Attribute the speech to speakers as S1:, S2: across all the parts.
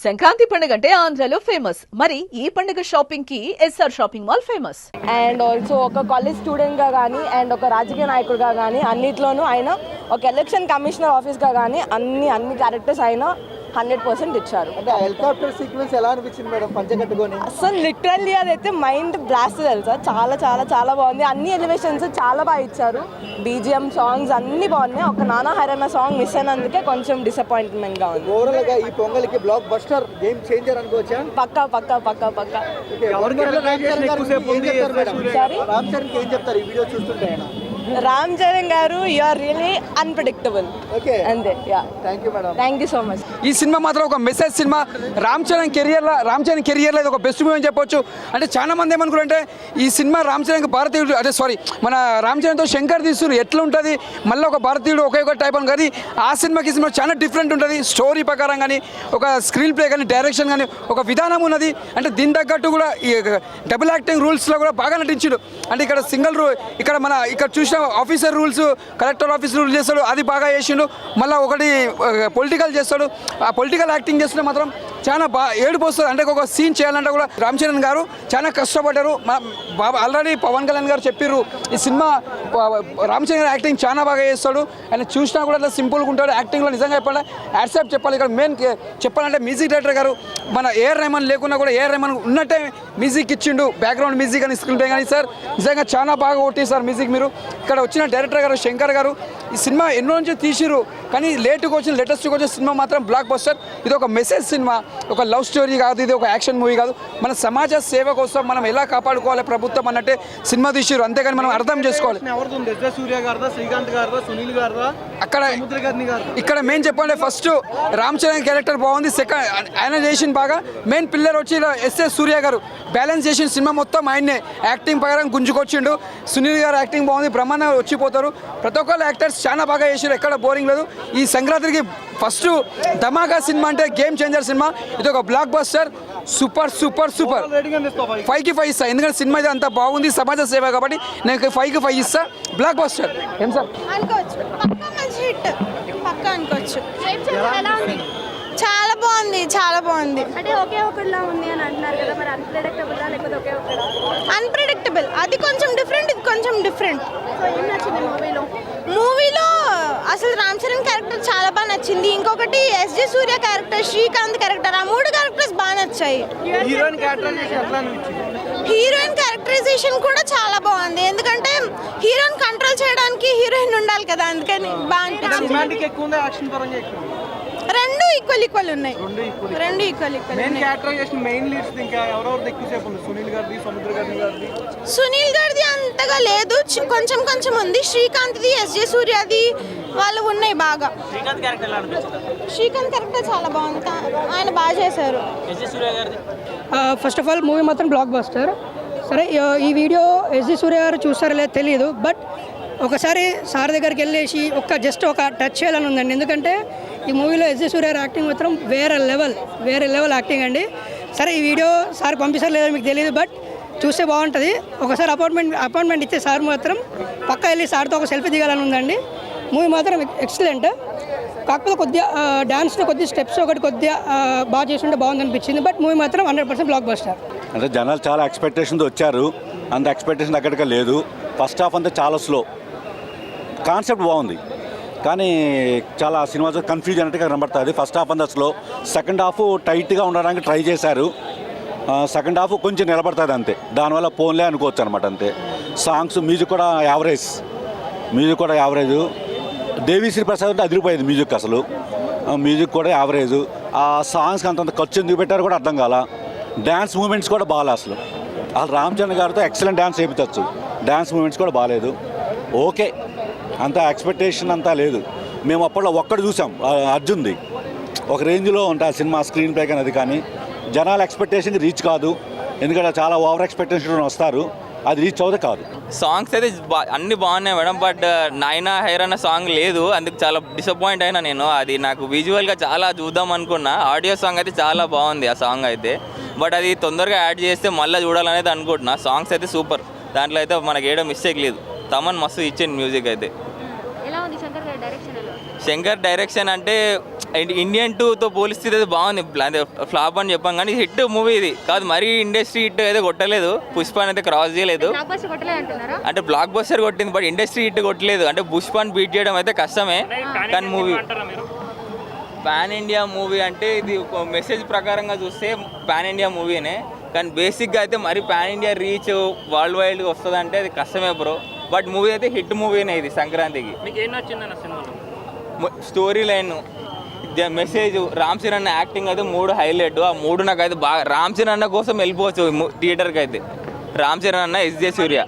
S1: సంక్రాంతి పండుగ అంటే ఆంధ్రాలో ఫేమస్. మరి ఈ పండుగ షాపింగ్ కి SR shopping mall famous.
S2: And also ఒక కాలేజ్ స్టూడెంట్ గా కానీ అండ్ ఒక రాజకీయ నాయకుడిగా కానీ అన్నిట్లోనూ ఆయన ఒక ఎలక్షన్ కమిషనర్ ఆఫీస్ గా కానీ అన్ని క్యారెక్టర్స్ ఆయన 100% ఇచ్చారు.
S3: అంటే హెలికాప్టర్ సీక్వెన్స్ ఎలా అనిపించింది మేడం పంచకట్టుకొని?
S2: అసలు లిటరల్లీ అదైతే మైండ్ బ్లాస్ట్ తెలుసా, చాలా చాలా చాలా బాగుంది. అన్ని ఎలివేషన్స్ చాలా బాగా ఇచ్చారు. బీజిఎం సాంగ్స్ అన్ని బాగున్నాయి. ఒక నానా హైరానా సాంగ్ మిస్ అయినందుకే కొంచెం డిసప్పాయింట్మెంట్ గా ఉంది.
S3: ఓవరాల్ గా ఈ పొంగల్కి బ్లాక్ బస్టర్ గేమ్ చేంజర్ అనుకోవచ్చా?
S2: పక్కా పక్కా పక్కా పక్కా.
S3: రామ్ చరణ్ ఏం చెప్తారు ఈ వీడియో చూస్తుంటే?
S2: రామ్ చరణ్ గారు you are really unpredictable.
S3: Okay,
S2: అంతే. Ya,
S3: thank you madam.
S2: Thank you so much.
S4: ఈ సినిమా మాత్రం ఒక మెసేజ్ సినిమా. రామ్ చరణ్ కెరియర్లో ఇది ఒక బెస్ట్ మూవీ అని చెప్పొచ్చు. అంటే చాలా మంది ఏమనుకుంటే ఈ సినిమా రామ్ చరణ్ భారతీయుడు మన రామ్ చరణ్తో శంకర్ తీసుకుని ఎట్లా ఉంటుంది, మళ్ళీ ఒక భారతీయుడు ఒకే ఒక టైప్ అని. కానీ ఆ సినిమాకి సినిమా చాలా డిఫరెంట్ ఉంటుంది. స్టోరీ ప్రకారం కానీ, ఒక స్క్రీన్ ప్లే కానీ, డైరెక్షన్ కానీ, ఒక విధానం ఉన్నది. అంటే దీని తగ్గట్టు కూడా ఈ డబుల్ యాక్టింగ్ రూల్స్లో కూడా బాగా నటించాడు. అంటే ఇక్కడ ఇక్కడ చూసిన officer rules, collector office rules చేస్తాడు, అది బాగా చేసిండు. మళ్ళీ ఒకటి పొలిటికల్ చేస్తాడు. ఆ పొలిటికల్ యాక్టింగ్ చేస్తుంటే మాత్రం చాలా ఏడుపు వస్తుంది. అంటే ఒక సీన్ చేయాలంటే కూడా రామ్ చరణ్ గారు చాలా కష్టపడ్డారు. ఆల్రెడీ పవన్ కళ్యాణ్ గారు చెప్పారు ఈ సినిమా రామ్ చరణ్ గారు యాక్టింగ్ చాలా బాగా చేస్తాడు. ఆయన చూసినా కూడా అట్లా సింపుల్గా ఉంటాడు యాక్టింగ్లో. నిజంగా చెప్పాలి, యాక్సెప్ట్ చెప్పాలి. ఇక్కడ మెయిన్ చెప్పాలంటే మ్యూజిక్ డైరెక్టర్ గారు మన ఏఆర్ రెహమాన్ లేకున్నా కూడా ఏఆర్ రెహమాన్ ఉన్నట్టే మ్యూజిక్ ఇచ్చిండు. బ్యాక్గ్రౌండ్ మ్యూజిక్ అని స్క్రీన్ ప్లే కానీ సార్ నిజంగా చాలా బాగా కొట్టేశారు మ్యూజిక్. మీరు ఇక్కడ వచ్చిన డైరెక్టర్ గారు శంకర్ గారు ఈ సినిమా ఎన్నో నుంచి తీసిరు, కానీ లేటుగా వచ్చిన లేటెస్ట్గా వచ్చిన సినిమా మాత్రం బ్లాక్ బస్టర్. ఇది ఒక మెసేజ్ సినిమా, ఒక లవ్ స్టోరీ కాదు, ఇది ఒక యాక్షన్ మూవీ కాదు. మన సమాజ సేవ కోసం మనం ఎలా కాపాడుకోవాలి ప్రభుత్వం అన్నట్టే సినిమా తీసిరు. అంతేగాని మనం అర్థం చేసుకోవాలి. ఇక్కడ మెయిన్ చెప్పాలంటే ఫస్ట్ రామ్ చరణ్ క్యారెక్టర్ బాగుంది. సెకండ్ ఆయన చేసిన బాగా. మెయిన్ పిల్లర్ వచ్చి ఎస్ఎస్ సూర్య గారు బ్యాలెన్స్ చేసిన సినిమా మొత్తం ఆయన్నే యాక్టింగ్ ప్రకారం గుంజుకొచ్చిండు. సునీల్ గారు యాక్టింగ్ బాగుంది. బ్రహ్మాండ వచ్చిపోతారు. ప్రతి ఒక్కరు యాక్టర్స్ చాలా బాగా చేసారు. ఎక్కడ బోరింగ్ లేదు. ఈ సంక్రాంతికి ఫస్ట్ ధమాకా సినిమా అంటే గేమ్ చేంజర్ సినిమా. ఇది ఒక block buster. Super super super. 5కి 5 ఇస్తా. ఎందుకంటే సినిమా ఇది అంత బాగుంది, సమాజ సేవ కాబట్టి నేను 5కి 5 ఇస్తా. Block buster. ఏం సార్
S5: అనుకోవచ్చు, పక్కా మంచి హిట్, పక్కా అనుకోవచ్చు. చాలా బాగుంది, చాలా బాగుంది.
S6: అంటే ఒకే ఒకటిలా ఉంది అని అంటున్నారు కదా, మరి అన్ప్రెడిక్టబుల్ లేకపోతే ఒకే ఒకటి?
S5: అన్ప్రెడిక్టబుల్. అది కొంచెం డిఫరెంట్, ఇది కొంచెం డిఫరెంట్.
S6: సో ఏం నచ్చింది
S5: మూవీలో అసలు రామ్ చరణ్ క్యారెక్టర్ చాలా బాగా నచ్చింది. ఇంకొకటి ఎస్జే సూర్య క్యారెక్టర్, శ్రీకాంత్ క్యారెక్టర్, ఆ 3 క్యారెక్టర్స్ బాగా నచ్చాయి. హీరోయిన్ క్యారెక్టరైజేషన్ కూడా చాలా బాగుంది. ఎందుకంటే హీరోయిన్ కంట్రోల్ చేయడానికి హీరోయిన్ ఉండాలి కదా, అందుకని బాగా అనిపించింది. రెండు ఈక్వల్ ఉన్నాయి. రెండు ఈక్వల్ సునీల్ గారిది అంతగా లేదు, కొంచెం కొంచెం ఉంది. శ్రీకాంత్ది, ఎస్జే సూర్యది వాళ్ళు ఉన్నాయి బాగా. శ్రీకాంత్ క్యారెక్టర్ చాలా బాగుంది, ఆయన బాగా చేశారు.
S7: ఫస్ట్ ఆఫ్ ఆల్ మూవీ మాత్రం బ్లాక్ బస్టర్. సరే, ఈ వీడియో ఎస్జే సూర్య గారు చూస్తారో లేదో తెలియదు, బట్ ఒకసారి సార్ దగ్గరికి వెళ్ళేసి జస్ట్ ఒక టచ్ చేయాలని ఉందండి. ఎందుకంటే ఈ మూవీలో ఎస్జే సూర్య గారు యాక్టింగ్ మాత్రం వేరే లెవెల్ యాక్టింగ్ అండి. సరే, ఈ వీడియో సార్ పంపిస్తారు లేదో మీకు తెలియదు, బట్ చూస్తే బాగుంటుంది. ఒకసారి అపాయింట్మెంట్ ఇచ్చే సార్ మాత్రం పక్కా వెళ్ళి సార్తో ఒక సెల్ఫీ దిగాలని ఉందండి. మూవీ మాత్రం ఎక్సలెంట్. కాకపోతే కొద్దిగా డాన్స్లో కొద్దిగా స్టెప్స్ కొద్దిగా బాగా చేస్తుంటే బాగుంది అనిపించింది. బట్ మూవీ మాత్రం 100% బ్లాక్ బస్టర్.
S8: అంటే జనాలు చాలా ఎక్స్పెక్టేషన్తో వచ్చారు, అంత ఎక్స్పెక్టేషన్ దగ్గరగా లేదు. ఫస్ట్ హాఫ్ అంతా చాలా స్లో. కాన్సెప్ట్ బాగుంది, కానీ చాలా సినిమా కన్ఫ్యూజ్ అన్నట్టుగా కనబడుతుంది. ఫస్ట్ హాఫ్ అంతా స్లో. సెకండ్ హాఫ్ టైట్గా ఉండడానికి ట్రై చేశారు. సెకండ్ హాఫ్ కొంచెం నిలబడుతుంది అంతే. దానివల్ల పోన్లే అనుకోవచ్చు అనమాట అంతే. సాంగ్స్, మ్యూజిక్ కూడా యావరేజ్. దేవిశ్రీ ప్రసాద్ అంటే అదిరిపోయేది మ్యూజిక్. అసలు మ్యూజిక్ కూడా యావరేజ్. ఆ సాంగ్స్కి అంతంత ఖర్చు ఎందుకు పెట్టారు కూడా అర్థం కాల. డ్యాన్స్ మూమెంట్స్ కూడా బాగాలే. అసలు రామ్ చరణ్ గారితో ఎక్సలెంట్ డ్యాన్స్ చేయించవచ్చు. డ్యాన్స్ మూమెంట్స్ కూడా బాగాలేదు. ఓకే, అంత ఎక్స్పెక్టేషన్ అంతా లేదు. మేము అప్పట్లో ఒక్కటి చూసాం, అర్జున్ది. ఒక రేంజ్లో ఉంటుంది ఆ సినిమా స్క్రీన్ ప్లే కానీ, అది కానీ జనాల ఎక్స్పెక్టేషన్కి రీచ్ కాదు. ఎందుకంటే చాలా ఓవర్ ఎక్స్పెక్టేషన్ వస్తారు, అది రీచ్ అవుతే కాదు.
S9: సాంగ్స్ అయితే అన్నీ బాగున్నాయి మేడం, బట్ నాయనా హైరానా సాంగ్ లేదు. అందుకు చాలా డిసప్పాయింట్ అయినా నేను. అది నాకు విజువల్గా చాలా చూద్దాం అనుకున్నా. ఆడియో సాంగ్ అయితే చాలా బాగుంది ఆ సాంగ్ అయితే, బట్ అది తొందరగా యాడ్ చేస్తే మళ్ళీ చూడాలనేది అనుకుంటున్నా. సాంగ్స్ అయితే సూపర్, దాంట్లో అయితే మనకి ఏడో మిస్టేక్ లేదు. తమన్ మస్తు ఇచ్చింది మ్యూజిక్ అయితే.
S6: ఎలా ఉంది శంకర్ గారి డైరెక్షన్?
S9: శంకర్ డైరెక్షన్ అంటే ఇండియన్ 2తో పోలిస్తే అయితే బాగుంది. అదే ఫ్లాప్ అని చెప్పాం కానీ హిట్ మూవీ ఇది కాదు, మరీ ఇండస్ట్రీ హిట్ అయితే కొట్టలేదు. పుష్పాన్ అయితే క్రాస్ చేయలేదు. అంటే బ్లాక్ బస్టర్ కొట్టింది బట్ ఇండస్ట్రీ హిట్ కొట్టలేదు. అంటే పుష్పాన్ బీట్ చేయడం అయితే కష్టమే. కానీ మూవీ పాన్ ఇండియా మూవీ అంటే ఇది ఒక మెసేజ్ ప్రకారంగా చూస్తే పాన్ ఇండియా మూవీనే. కానీ బేసిక్గా అయితే మరి పాన్ ఇండియా రీచ్ వరల్డ్ వైడ్గా వస్తుంది అంటే అది కష్టమే బ్రో. బట్ మూవీ అయితే హిట్ మూవీనే ఇది సంక్రాంతికి.
S10: మీకు ఏం నచ్చిందన్న సినిమాలో?
S9: Story line, message, Ram Charan acting అయితే 3 హైలైట్. ఆ 3 నాకైతే బాగా, రామ్ చరణ్ అన్న కోసం వెళ్ళిపోవచ్చు థియేటర్కి అయితే. రామ్ చరణ్ అన్న, ఎస్జే సూర్య.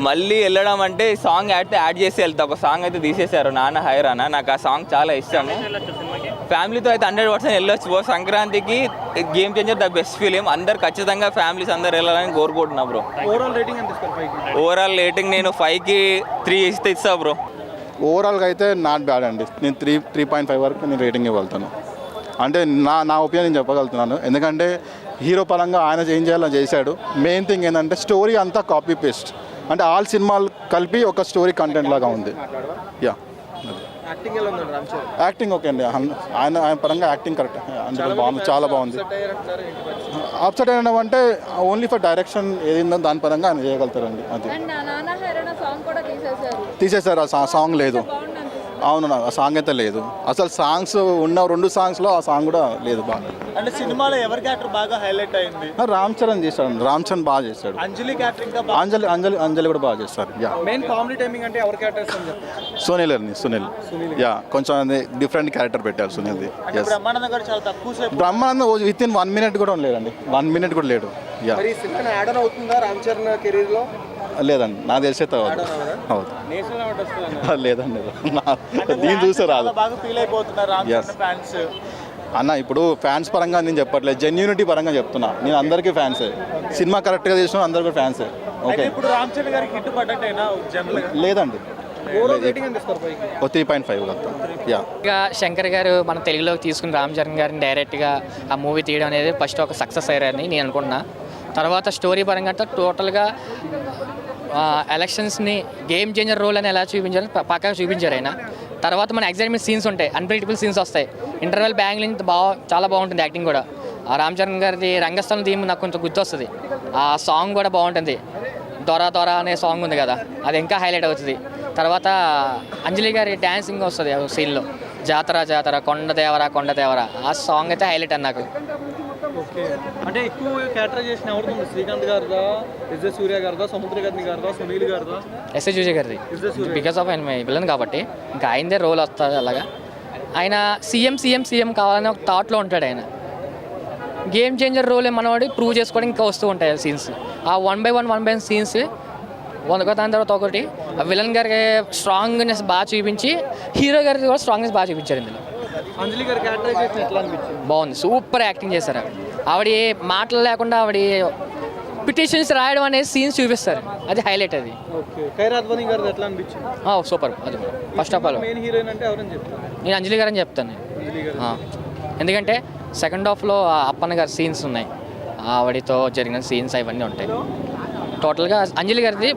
S9: మళ్ళీ వెళ్ళడం అంటే సాంగ్ యాడ్ చేసి వెళ్తా. ఒక సాంగ్ అయితే తీసేశారు, నాన్న హైరానా. నాకు ఆ సాంగ్ చాలా ఇష్టము. ఫ్యామిలీతో అయితే 100% వెళ్ళొచ్చు. సంక్రాంతికి game changer the best film. అందరు ఖచ్చితంగా ఫ్యామిలీస్ అందరు వెళ్ళాలని కోరుకుంటున్నా బ్రో. ఓవరాల్ రేటింగ్ నేను 5కి 3 ఇస్తా బ్రో.
S11: ఓవరాల్గా అయితే నాట్ బ్యాడ్ అండి. నేను 3.5 వరకు నేను రేటింగ్ ఇవ్వగలుగుతాను. అంటే నా ఒపీనియన్ చెప్పగలుగుతున్నాను. ఎందుకంటే హీరో పరంగా ఆయన ఏం చేయాలని చేశాడు. మెయిన్ థింగ్ ఏంటంటే స్టోరీ అంతా కాపీ పేస్ట్. అంటే ఆల్ సినిమాలు కలిపి ఒక స్టోరీ కంటెంట్ లాగా ఉంది. యా, యాక్టింగ్ ఓకే అండి. ఆయన పరంగా యాక్టింగ్ కరెక్ట్ అంటే బాగుంది, చాలా బాగుంది. అప్సెట్ అయినా అంటే ఓన్లీ ఫర్ డైరెక్షన్ ఏదిందో దాని పరంగా ఆయన చేయగలుగుతారండి. అది తీసేశారు. ఆ సాంగ్ లేదు. అవును, ఆ సాంగ్ అయితే లేదు. అసలు సాంగ్స్ ఉన్న 2 సాంగ్స్లో ఆ సాంగ్ కూడా లేదు. బాగా
S3: అంటే సినిమాలో ఎవరి క్యారెక్టర్ బాగా హైలైట్ అయింది?
S11: రామ్ చరణ్ చేశాడు. రామ్ చరణ్ బాగా చేశాడు.
S3: అంజలి క్యారెక్టర్,
S11: అంజలి కూడా బాగా చేస్తారు. యా,
S3: మెయిన్ కామెడీ టైమింగ్ అంటే ఎవరి క్యారెక్టర్స్ అని చెప్తారు?
S11: సునీల్. యా, కొంచెం డిఫరెంట్ క్యారెక్టర్ పెట్టారు సునీల్ది.
S3: బ్రహ్మానందం గారు చాలా తక్కువ సేపు.
S11: బ్రహ్మానందం విత్ ఇన్ 1 మినిట్ కూడా లేదండి. 1 మినిట్ కూడా లేడు. యా,
S3: మరి సినిమా యాడ్ ఆన్ అవుతుందా రామ్ చరణ్ కెరీర్ లో?
S11: లేదండి, నాకు తెలిసే అవుతుంది. లేదండి, దీన్ని చూసే రాదు.
S3: బాగా ఫీల్ అయిపోతున్నారు రామ్ చరణ్ ఫ్యాన్స్.
S11: అన్న, ఇప్పుడు ఫ్యాన్స్ పరంగా నేను చెప్పట్లేదు, జెన్యూనిటీ పరంగా చెప్తున్నా. నేను అందరికీ ఫ్యాన్సే. సినిమా కరెక్ట్గా చేసిన అందరికీ ఫ్యాన్సే. ఓకే,
S3: ఇప్పుడు రామ్ చరణ్ గారికి హిట్ పడ్డట్టేనా జనరల్?
S11: లేదండి, 3.5 వెళ్తాం. యా,
S10: ఇంకా శంకర్ గారు మన తెలుగులోకి తీసుకుని రామ్ చరణ్ గారిని డైరెక్ట్గా ఆ మూవీ తీయడం అనేది ఫస్ట్ ఒక సక్సెస్ అయ్యారని నేను అనుకున్నా. తర్వాత స్టోరీ పరంగా అంటే టోటల్గా ఎలక్షన్స్ని గేమ్ చేంజర్ రోల్ అని ఎలా చూపించారు పక్కా చూపించారు ఆయన. తర్వాత మన ఎగ్జైట్మెంట్ సీన్స్ ఉంటాయి, అన్ప్రెడిక్టబుల్ సీన్స్ వస్తాయి. ఇంటర్వెల్ బ్యాంగ్లింగ్ చాలా బాగుంటుంది. యాక్టింగ్ కూడా ఆ రామ్ చరణ్ గారిది రంగస్థలం థీమ్ నాకు కొంచెం గుర్తొస్తుంది. ఆ సాంగ్ కూడా బాగుంటుంది. దొర అనే సాంగ్ ఉంది కదా, అది ఇంకా హైలైట్ అవుతుంది. తర్వాత అంజలి గారి డ్యాన్సింగ్ వస్తుంది సీన్లో, జాతర కొండ దేవరా ఆ సాంగ్ అయితే హైలైట్ అని నాకు.
S3: ఓకే, అంటే ఎక్కువ క్యారెక్టరైజేషన్ ఎవరిది? శ్రీకాంత్ గారిదా, ఎస్జే సూర్య గారిదా, సముద్రగని గారిదా, సునీల్ గారిదా?
S10: ఎస్ఏ సూర్య గారిది. బికాస్ ఆఫ్ ఆయన విలన్ కాబట్టి ఇంకా ఆయనదే రోల్ వస్తుంది. అలాగా ఆయన సీఎం కావాలని ఒక థాట్లో ఉంటాడు. ఆయన గేమ్ చేంజర్ రోల్ మనవాడి ప్రూవ్ చేసుకోవడం ఇంకా వస్తూ ఉంటాయి సీన్స్. ఆ 1 by 1 సీన్స్ దాని తర్వాత ఒకటి విలన్ గారికి స్ట్రాంగ్నెస్ బాగా చూపించి, హీరో గారికి కూడా స్ట్రాంగ్నెస్ బాగా చూపించారు ఇందులో.
S3: అంజలి గారి క్యారెక్టరైజేషన్ ఎట్లా అనిపించింది?
S10: బాగుంది, సూపర్ యాక్టింగ్ చేశారు. ఆవిడ మాటలు లేకుండా ఆవిడ పిటిషన్స్ రాయడం అనేది సీన్స్ చూపిస్తారు, అది హైలైట్. అది
S3: ఓకే, ఖైరాద్వాని గారిది ఎట్లా అనిపించింది?
S10: సూపర్. అది first of all
S3: main heroine అంటే ఎవరని చెప్తారు?
S10: నేను అంజలి గారని చెప్తాను. ఎందుకంటే సెకండ్ హాఫ్లో అప్పన్న గారి సీన్స్ ఉన్నాయి, ఆవిడతో జరిగిన సీన్స్ అవన్నీ ఉంటాయి. టోటల్గా అంజలి గారిది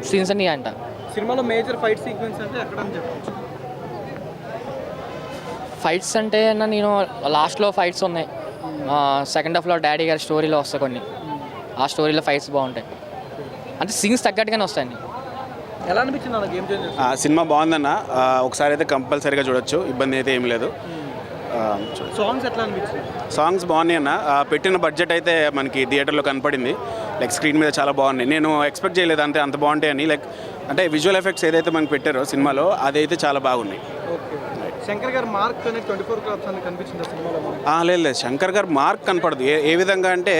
S10: సీన్స్ అన్నీ అంట.
S3: సినిమాలో మేజర్ ఫైట్ సీక్వెన్స్ అంటే ఎక్కడ అని చెప్పచ్చు?
S10: ఫైట్స్ అంటే నేను లాస్ట్లో ఫైట్స్ ఉన్నాయి. సెకండ్ హాఫ్లో డాడీ గారి స్టోరీలో వస్తాయి కొన్ని, ఆ స్టోరీలో ఫైట్స్ బాగుంటాయి. అంటే సీన్స్ తగ్గట్టుగానే వస్తాయండి.
S3: ఎలా అనిపించింది అన్న గేమ్ చేంజర్?
S12: సినిమా బాగుందన్న, ఒకసారి అయితే కంపల్సరీగా చూడొచ్చు, ఇబ్బంది అయితే ఏమి లేదు.
S3: సాంగ్స్ ఎట్లా అనిపించింది?
S12: సాంగ్స్ బాగున్నాయి అన్న. పెట్టిన బడ్జెట్ అయితే మనకి థియేటర్లో కనపడింది. లైక్ స్క్రీన్ మీద చాలా బాగున్నాయి. నేను ఎక్స్పెక్ట్ చేయలేదు అంత బాగుంటాయని. లైక్ అంటే విజువల్ ఎఫెక్ట్స్ ఏదైతే మనకి పెట్టారో సినిమాలో అదైతే చాలా బాగున్నాయి.
S3: శంకర్ గారు మార్క్ అనేది 24 క్రాప్స్ అని కనిపించింది సినిమాలో?
S12: లేదు, శంకర్ గారు మార్క్ కనపడదు. ఏ విధంగా అంటే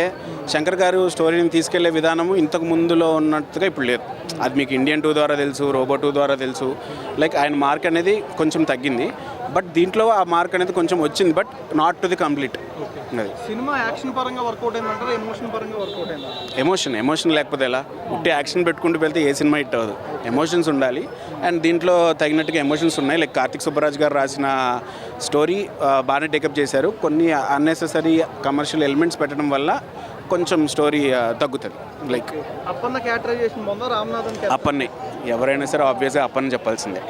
S12: శంకర్ గారు స్టోరీని తీసుకెళ్లే విధానము ఇంతకు ముందులో ఉన్నట్టుగా ఇప్పుడు లేదు. అది మీకు ఇండియన్ 2 ద్వారా తెలుసు, రోబో 2 ద్వారా తెలుసు. లైక్ ఆయన మార్క్ అనేది కొంచెం తగ్గింది, బట్ దీంట్లో ఆ మార్క్ అనేది కొంచెం వచ్చింది, but not to the complete. అది
S3: సినిమా యాక్షన్ పరంగా వర్కౌట్ అయిందంటారా, ఎమోషన్ పరంగా వర్కౌట్ అయిందా?
S12: ఎమోషన్ లేకపోతే ఎలా? ఉట్టి యాక్షన్ పెట్టుకుంటూ వెళ్తే ఏ సినిమా హిట్ అవ్వదు. ఎమోషన్స్ ఉండాలి, అండ్ దీంట్లో తగినట్టుగా ఎమోషన్స్ ఉన్నాయి. లైక్ కార్తిక్ సుబ్బరాజ్ గారు రాసిన స్టోరీ బాగానే టేకప్ చేశారు. కొన్ని అన్నెసెసరీ కమర్షియల్ ఎలిమెంట్స్ పెట్టడం వల్ల కొంచెం స్టోరీ తగ్గుతుంది. లైక్
S3: అప్పన్న క్యారెక్టరైజేషన్ బాగుందా, రామ్నాథన్?
S12: అప్పన్నే, ఎవరైనా సరే ఆబ్వియస్గా అప్పన్న చెప్పాల్సిందే.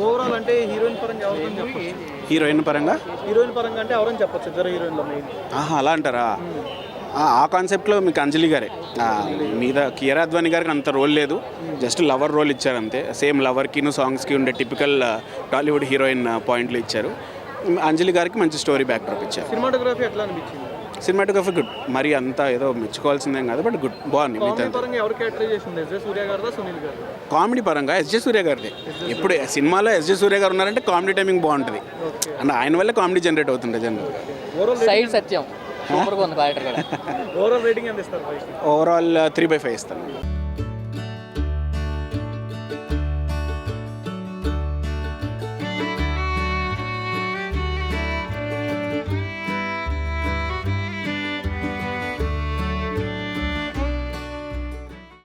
S3: ఓవరాల్ అంటే హీరోయిన్ పరంగా ఎవరిని చెప్పచ్చు?
S12: హీరోయిన్ పరంగా
S3: హీరోయిన్ పరంగా అంటే ఎవరైనా చెప్పచ్చు, ఇద్దరు హీరోయిన్లో మెయిన్.
S12: అలా అంటారా? ఆ కాన్సెప్ట్లో మీకు అంజలి గారే మీద కియారా అద్వానీ గారికి అంత రోల్ లేదు, జస్ట్ లవర్ రోల్ ఇచ్చారు అంతే. సేమ్ లవర్కిను సాంగ్స్కి ఉండే టిపికల్ టాలీవుడ్ హీరోయిన్ పాయింట్లు ఇచ్చారు. అంజలి గారికి మంచి స్టోరీ బ్యాక్డ్రాప్ ఇచ్చారు.
S3: సినిమాటోగ్రఫీ ఎట్లా అనిపించింది?
S12: సినిమాటోగ్రఫీ గుడ్, మరి అంతా ఏదో మెచ్చుకోవాల్సిందేం కాదు, బట్ గుడ్, బాగుంది.
S3: కామెడీ పరంగా ఎవరు క్యారెక్టర్ చేసింది? ఎస్జే సూర్య గారిదా సునీల్ గారు?
S12: కామెడీ పరంగా ఎస్జే సూర్య గారిది. ఇప్పుడు సినిమాలో ఎస్జే సూర్య గారు ఉన్నారంటే కామెడీ టైమింగ్ బాగుంటుంది, అండ్ ఆయన వల్ల కామెడీ జనరేట్ అవుతుంది జనరల్.
S10: సైడ్ సత్యం సూపర్గా ఉంది క్యారెక్టర్ కూడా.
S3: ఓవరాల్ రేటింగ్ ఎంత ఇస్తారు?
S12: ఓవరాల్ 3/5 ఇస్తాను.